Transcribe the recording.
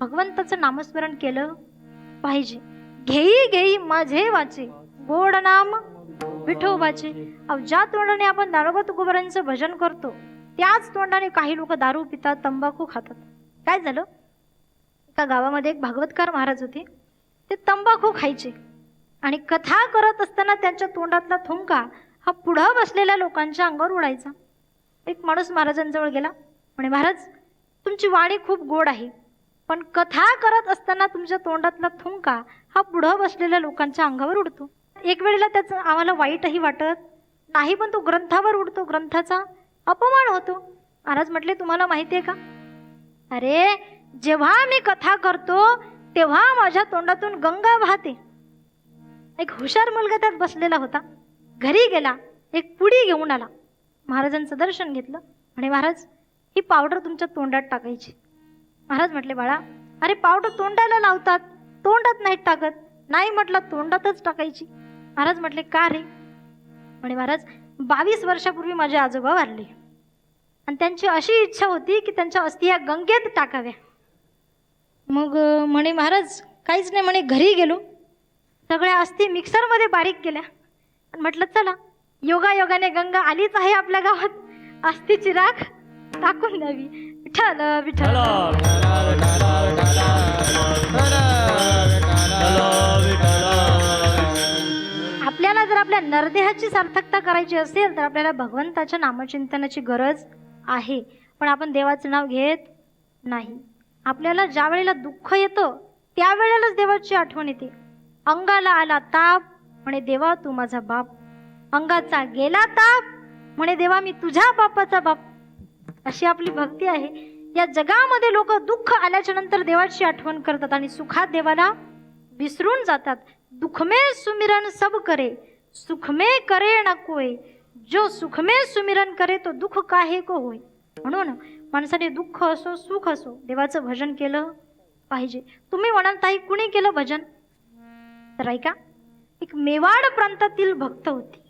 भगवंताचं नामस्मरण केलं पाहिजे. घेई घेई माझे वाचे गोड नाम विठोबाचे. ज्या तोंडाने आपण दारोबा तुकोबारांचं भजन करतो त्याच तोंडाने काही लोक दारू पितात, तंबाखू खातात. काय झालं, एका गावामध्ये एक भागवतकार महाराज होते. ते तंबाखू खायचे आणि कथा करत असताना त्यांच्या तोंडातला थुंका हा पुढं बसलेल्या लोकांच्या अंगावर उडायचा. एक माणूस महाराजांजवळ गेला, म्हणे महाराज तुमची वाणी खूप गोड आहे, पण कथा करत असताना तुमच्या तोंडातला थुंका हा पुढं बसलेल्या लोकांच्या अंगावर उडतो. एक वेळेला त्याचं आम्हाला वाईटही वाटत नाही, पण तो ग्रंथावर उडतो, ग्रंथाचा अपमान होतो. महाराज म्हटले तुम्हाला माहिती आहे का, अरे जेव्हा मी कथा करतो तेव्हा माझ्या तोंडातून गंगा वाहते. एक हुशार मुलगा त्यात बसलेला होता. घरी गेला, एक पुडी घेऊन आला, महाराजांचं दर्शन घेतलं. म्हणे महाराज ही पावडर तुमच्या तोंडात टाकायची. महाराज म्हटले बाळा, अरे पावडर तोंडाला लावतात, तोंडात नाही टाकत. नाही म्हटलं तोंडातच टाकायची. महाराज म्हटले का रे. म्हणे महाराज 22 वर्षापूर्वी माझे आजोबा वारले आणि त्यांची अशी इच्छा होती की त्यांच्या अस्थिया गंगेत टाकाव्या. मग म्हणे महाराज काहीच नाही, म्हणे घरी गेलो, सगळ्या अस्थी मिक्सरमध्ये बारीक केल्या आणि म्हटलं चला योगायोगाने गंगा आलीच आहे आपल्या गावात, अस्थिची राख टाकून द्यावी. विठ्ठल विठ्ठल. आपल्याला जर आपल्या नरदेहाची सार्थकता करायची असेल तर आपल्याला भगवंताच्या नामचिंतनाची गरज आहे, पण आपण देवाचं नाव घेत नाही. आपल्याला ज्या वेळेला दुःख येतं त्यावेळेलाच देवाची आठवण येते. अंगाला आला ताप, म्हणे देवा तू माझा बाप. अंगाचा गेला ताप, म्हणे देवा मी तुझ्या बापाचा बाप. अशी आपली भक्ती आहे. या जगामध्ये लोक दुःख आल्याच्या नंतर देवाची आठवण करतात आणि सुखात देवाला विसरून जातात. दुख में सुमिरन सब करे, सुख में करे ना कोय. जो सुख में सुमिरन करे तो दुःख काहे को होय. म्हणून माणसाने दुःख असो सुख असो देवाचं भजन केलं पाहिजे. तुम्ही म्हणाल ताई कुणी केलं भजन, तर ऐका, एक मेवाड प्रांतातील भक्त होती.